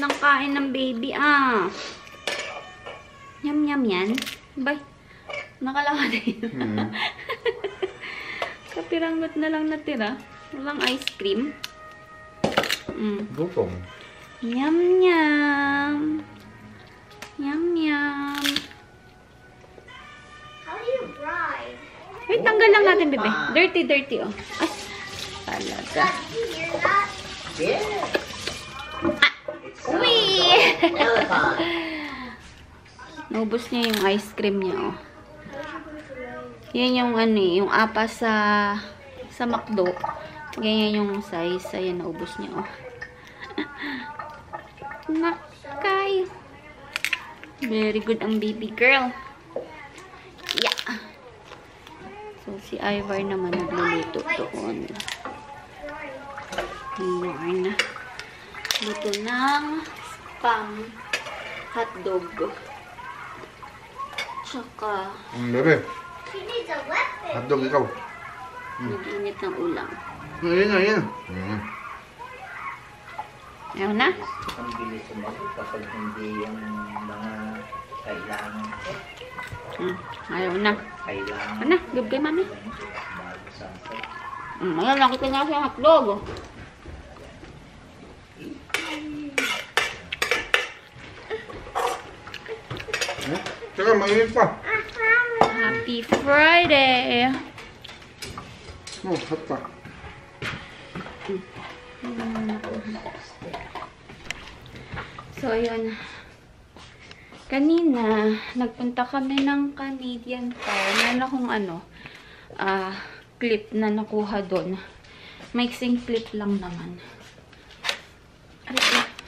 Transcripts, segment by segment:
ng kain ng baby, ah. Yum, yum yan. Bay, nakalawa na yun. Kapiranggot na lang natira. Walang ice cream. Gutom. Yum, yum. Yum, yum. How do you ride? Wait, tanggal lang natin, bebe. Dirty, dirty, oh. Ay, talaga. Dad, you hear that? Yeah. Uwi! Elephant. Naubos niya yung ice cream niya, oh. Yan yung ano eh, yung apa sa McDo. Ganyan yung size. Ayan, naubos niya, oh. Nakay. Very good ang baby girl. Yeah. So, si Ivar naman nagluluto doon. Ayan. Luto ng spam hotdog. Tsaka, Bebe. She needs a weapon. Hotdog ikaw. nag-init ng ulam. Ayan na, ayan. Ayaw na? Ang bilis sumagot kapag hindi yung mga kailangan ko. Ayaw na. Kailangan Ano na? Gab kay mami. bago sunset. Ayan, nakita nga siya hotdog. Teka, mainit pa. Happy Friday! Oh, hot pa. So, ayun. Kanina, nagpunta kami ng Canadian Tire. Meron akong clip na nakuha doon. Mixing clip lang naman.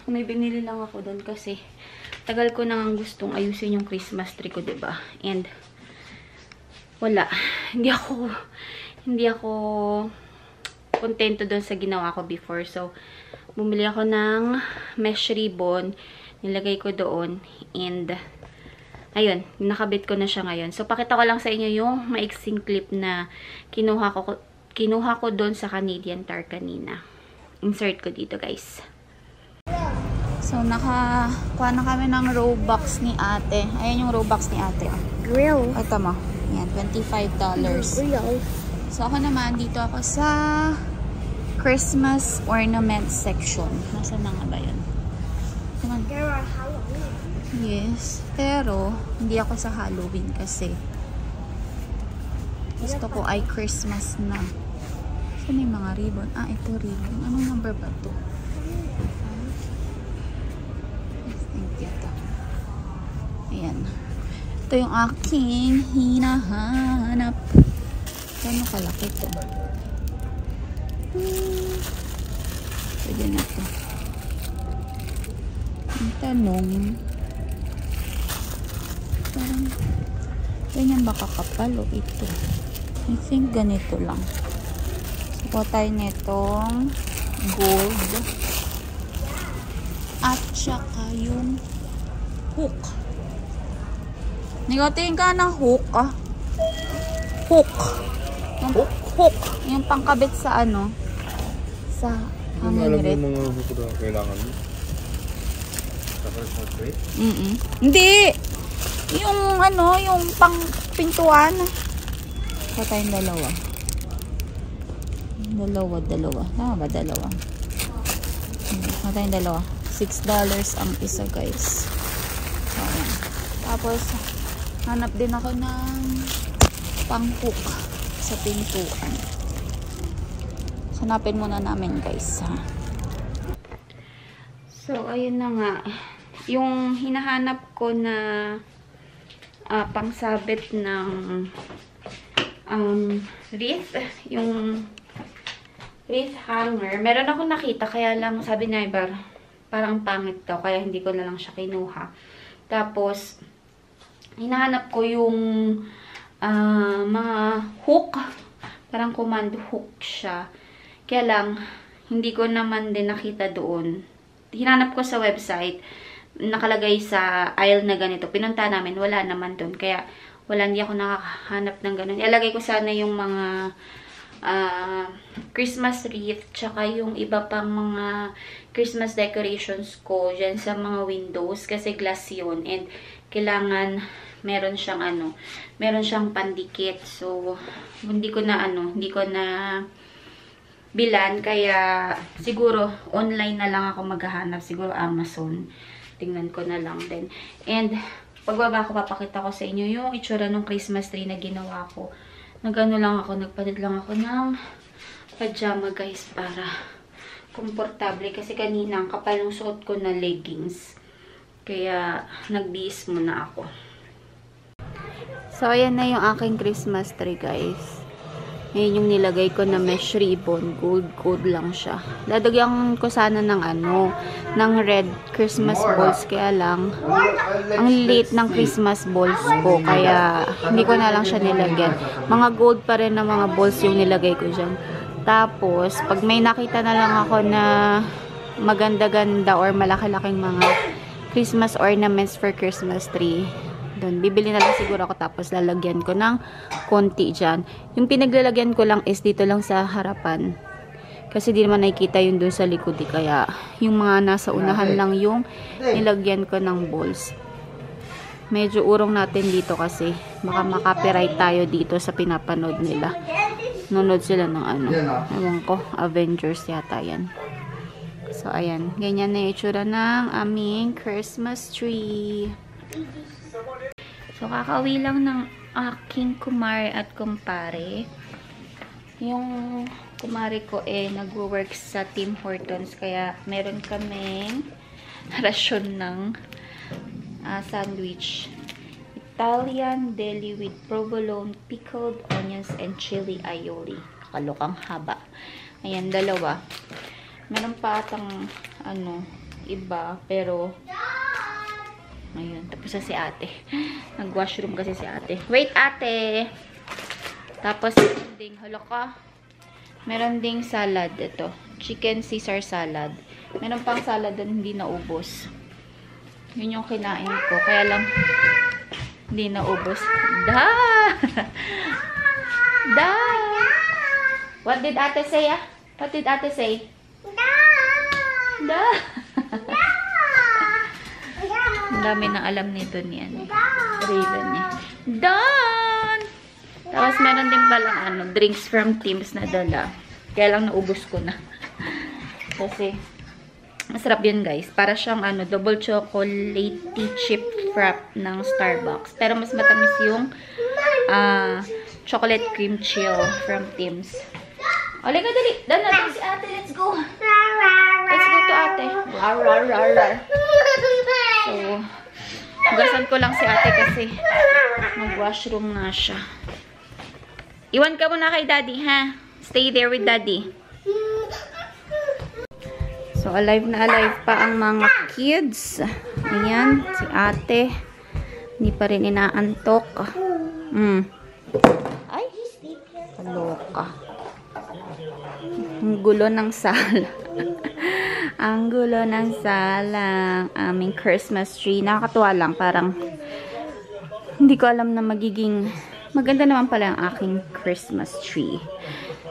May binili lang ako doon kasi tagal ko nang gustong ayusin yung Christmas tree ko, diba? And, wala. Hindi ako kontento doon sa ginawa ko before. So, bumili ako ng mesh ribbon. Nilagay ko doon. And, ayun. Nakabit ko na siya ngayon. So, pakita ko lang sa inyo yung maiksing clip na kinuha ko doon sa Canadian Tire kanina. Insert ko dito, guys. So, nakakuha na kami ng Robux ni ate. Ayan yung Robux ni ate. Oh. Grill. Ito mo. Ayan, $25. Grill. So, ako naman, dito ako sa Christmas ornament section. Nasaan na nga ba yun? Come on. There are Halloween. Yes. Pero, hindi ako sa Halloween kasi gusto ko ay Christmas na. Saan yung mga ribbon? Ah, ito ribbon. Anong number ba ito? Ayan. Ito yung aking hinahanap. Gano'ng kalaki ito? Pwede na ito. Ang tanong, parang ganyan ba kakapal o ito? I think ganito lang. So, tayo nitong gold. At saka yung hook. Nigotin ka ng hook, ah. Hook. Yung hook. Yung pangkabit sa sa hanging red. Alam mo mga hook na kailangan mo? Sa Christmas tree? Hindi. Yung yung pang pintuan. Ito tayong dalawa. Dalawa. Tama ba dalawa? Ito tayong dalawa. $6 ang isa, guys. So, ayan. Tapos, hanap din ako ng pang-hook sa pintuan. Hanapin muna namin, guys, ha. So, ayun na nga. Yung hinahanap ko na pangsabit ng wreath, yung wreath hanger. Meron akong nakita, kaya lang sabi ni Ibar, parang pangit daw, kaya hindi ko na lang siya kinuha. Tapos, hinahanap ko yung mga hook. Parang command hook siya. Kaya lang, hindi ko naman din nakita doon. Hinanap ko sa website, nakalagay sa aisle na ganito. Pinunta namin, wala naman doon. Kaya, hindi ako nakahanap ng ganun. Ilagay ko sana yung mga Christmas wreath, tsaka yung iba pang mga Christmas decorations ko dyan sa mga windows kasi glass yun and kailangan meron siyang pandikit. So, hindi ko na bilan, kaya siguro online na lang ako maghahanap, siguro Amazon. Tingnan ko na lang din. And pagbaba ko, papakita ko sa inyo yung itsura ng Christmas tree na ginawa ko. Nagpalit lang ako ng pajama guys para komportable kasi kanina ang kapal ng suot ko na leggings. Kaya nagbihis muna ako. So, ayan na yung aking Christmas tree, guys. Ayan yung nilagay ko na mesh ribbon. Gold lang siya. Dadagyan ko sana ng red Christmas balls. Kaya lang, ang late ng Christmas balls ko. Kaya, hindi ko na lang siya nilagyan. Mga gold pa rin na mga balls yung nilagay ko dyan. Tapos, pag may nakita na lang ako na maganda-ganda or malaki-laking mga Christmas ornaments for Christmas tree, doon, bibili na lang siguro ako tapos lalagyan ko ng konti dyan. Yung pinaglalagyan ko lang is dito lang sa harapan. Kasi di naman nakikita yun doon sa likod. Kaya yung mga nasa unahan lang yung nilagyan ko ng balls. Medyo urong natin dito kasi baka makapiright tayo dito sa pinapanood nila. Nunod sila ng ewan ko, Avengers yata yan. So, ayan. Ganyan na yung itsura ng aming Christmas tree. So, kakauwi lang ng aking kumare at kumpare. Yung kumare ko nagwo-work sa Tim Hortons. Kaya, meron kaming rasyon ng sandwich. Italian deli with provolone, pickled onions, and chili aioli. Kakalokang haba. Ayan, dalawa. Meron pa atang iba, pero ayun, tapos na si ate. Nag-washroom kasi si ate. Wait, ate! Tapos, meron ding salad. Ito. Chicken Caesar salad. Meron pang salad doon, hindi naubos. Yun yung kinain ko. Kaya lang, hindi naubos. Da! Da! What did ate say, ah? What did ate say? Da! Ang dami na alam nito ni Raven niya. Done! Tapos meron din palang drinks from Tim's na dala. Kaya lang naubos ko na. Kasi masarap yun guys. Para siyang double chocolatey chip frap ng Starbucks. Pero mas matamis yung chocolate cream chill from Tim's. Oli ka dali. Dali natin si ate. Let's go. Let's go to ate. Rar, rar, rar, rar. So, hugasan ko lang si ate kasi mag-washroom nga siya. Iwan ka muna kay daddy, ha? Stay there with daddy. So, alive na alive pa ang mga kids. Ayan, si ate. Hindi pa rin inaantok. Ay, kaloka. Ang gulo ng sala. Ang gulo ng sala. Aming Christmas tree. Nakakatuwa lang. Parang hindi ko alam na magiging maganda naman pala ang aking Christmas tree.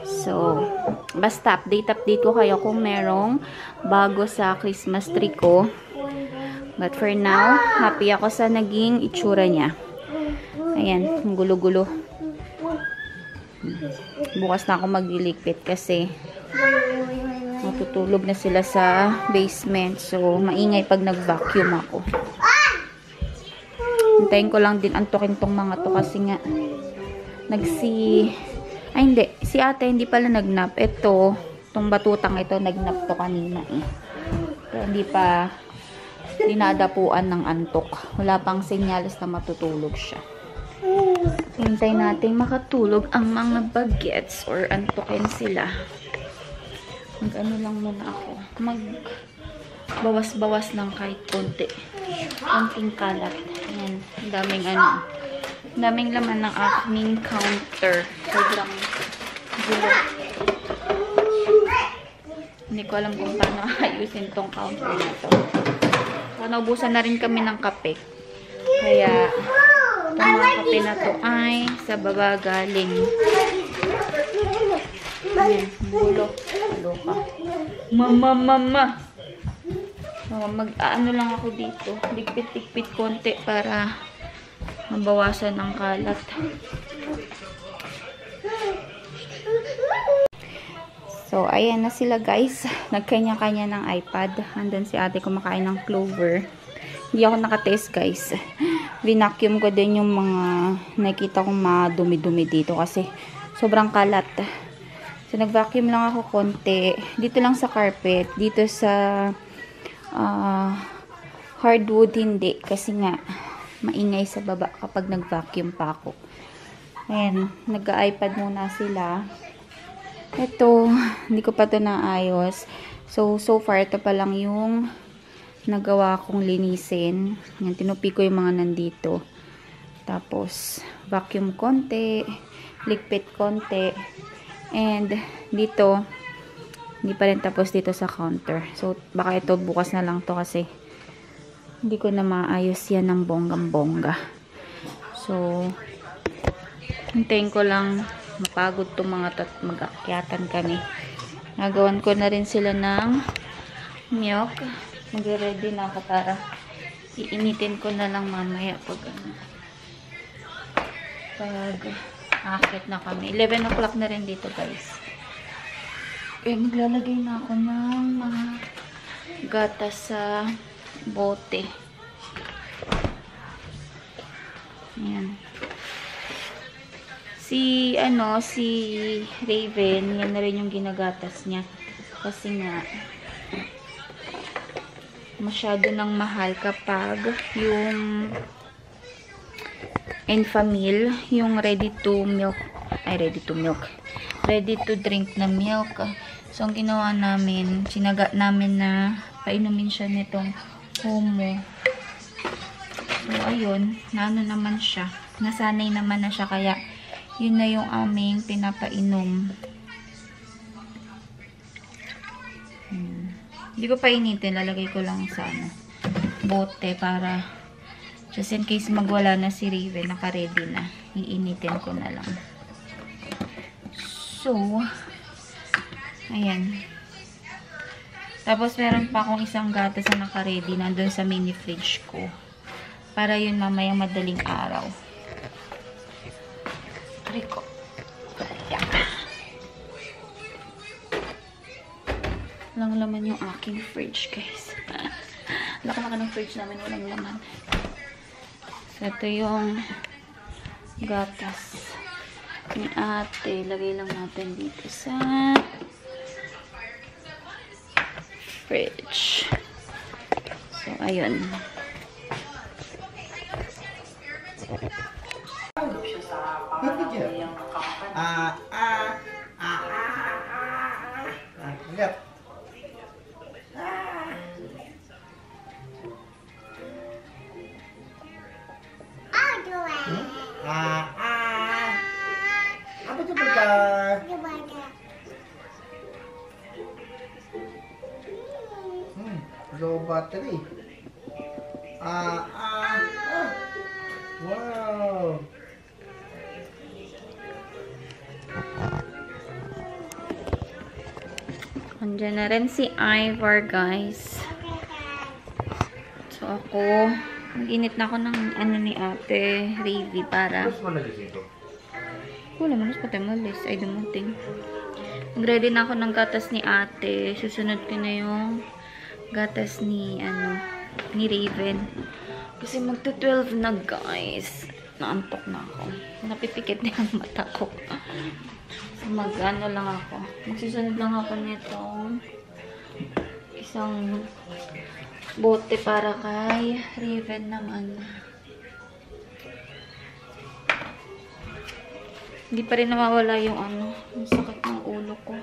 So, basta update ko kayo kung merong bago sa Christmas tree ko. But for now, happy ako sa naging itsura niya. Ayan, ang gulo-gulo. Bukas na ako magliligpit kasi matutulog na sila sa basement. So, maingay pag nag-vacuum ako. Hintayin ko lang din antukin tong mga to kasi nga ay hindi, si ate hindi pala nagnap. Ito, tong batutang ito nagnap to kanina Kaya hindi pa dinadapuan ng antok. Wala pang senyales na matutulog siya. Hintay natin makatulog ang mga bagets or antukin sila. Mag-ano lang muna ako. Mag-bawas-bawas ng kahit konti. Konting kalat. Ayan. Daming laman ng aking counter. Sobrang gulo. Hindi ko alam kung paano ayusin tong counter na to. Naubusan na rin kami ng kape. Kaya itong mga kape na to ay sa baba galing. Ayan, bulo. Loka. Mama. So, ano lang ako dito. Ligpit-ligpit konti para mabawasan ang kalat. So, ayan na sila guys. Nagkanya-kanya ng iPad. Andun si ate kumakain ng Clover. Hindi ako nakatest guys. Vinacuum ko din yung mga nakita kong madumi-dumi dito kasi sobrang kalat. So, nag-vacuum lang ako konti. Dito lang sa carpet. Dito sa hardwood hindi. Kasi nga, maingay sa baba kapag nag-vacuum pa ako. Ayan, nag-iPad muna sila. Ito, hindi ko pa ito naayos. So far, ito pa lang yung nagawa kong linisin. Ayan, tinupi ko yung mga nandito. Tapos, vacuum konti, ligpit konti. And, dito, hindi pa rin tapos dito sa counter. So, baka ito bukas na lang to kasi hindi ko na maayos yan ng bonggang-bongga. So, hintayin ko lang mapagod itong mga mag-akyatan kami. Nagawan ko na rin sila ng milk. Mag-ready na ako para iinitin ko na lang mamaya pag akit na kami. 11 o'clock na rin dito guys. Kaya maglalagay na ako ng mga gatas sa bote. Ayan. Si Raven, yan na rin yung ginagatas niya. Kasi nga, masyado nang mahal kapag yung Enfamil, yung ready to drink na milk. So, ang ginawa namin, sinaga namin na painumin siya nitong Homo. So, ayun, naano naman siya. Nasanay naman na siya, kaya yun na yung aming pinapainom. Hindi ko pa initin, lalagay ko lang sa bote para just in case magwala na si Raven, naka-ready na. Iinitin ko na lang. So, ayan. Tapos, meron pa akong isang gatas na naka-ready nandun sa mini fridge ko. Para yun mamayang madaling araw. Rico. Ayan. Walang laman yung aking fridge, guys. Laka-laka ng fridge namin, walang laman. So, ito yung gatas ni ate. Lagay lang natin dito sa fridge. So, ayun. Lihat. I'll do it. Apa itu betul? Low battery. Wow. Andiyan na rin si Ivar, guys. So, ako, mag-init na ako ng ni ate, Ravi, para wala manos pa tayo malis. Ay, dumating. Mag-ready na ako ng gatas ni ate. Susunod ko na yung gatas ni, ni Raven. Kasi magto-12 na, guys. Naantok na ako. Napipikit na yung mata ko. So, mag-ano lang ako. Magsusunod lang ako nitong isang bote para kay Raven ng Hindi pa rin nawawala yung yung sakit ng ulo ko.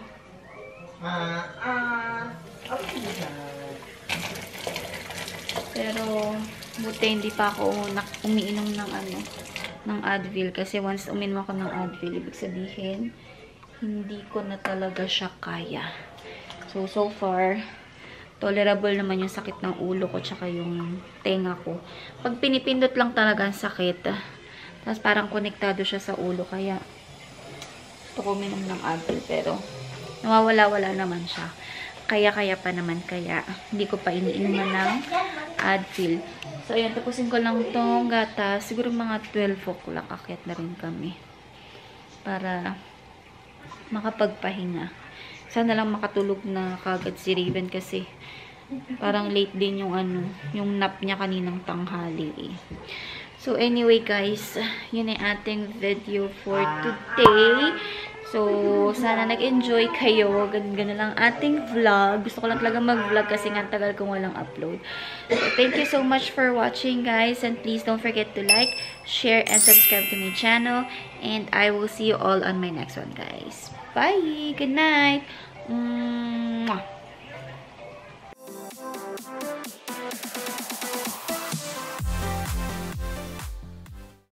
Pero buti hindi pa ako umiinom ng ng Advil, kasi once uminom ako ng Advil, ibig sabihin hindi ko na talaga siya kaya. So far tolerable naman yung sakit ng ulo ko tsaka yung tenga ko. Pag pinipindot lang talaga ang sakit, tapos parang konektado siya sa ulo, kaya Gusto ko uminom ng Advil pero nawawala-wala naman siya. Kaya pa naman. Kaya hindi ko pa iniinom ng Advil. So, ayan. Tapusin ko lang tong gatas. Siguro mga 12 o'clock. Akyat na rin kami. Para makapagpahinga. Sana lang makatulog na kagad si Raven kasi parang late din yung yung nap niya kaninang tanghali eh. So, anyway guys, yun ay ating video for today. So, sana nag-enjoy kayo. Ganda lang ating vlog. Gusto ko lang talaga mag-vlog kasi nga tagal kong walang upload. So, thank you so much for watching guys. And please don't forget to like, share, and subscribe to my channel. And I will see you all on my next one guys. Bye! Good night! Mwah!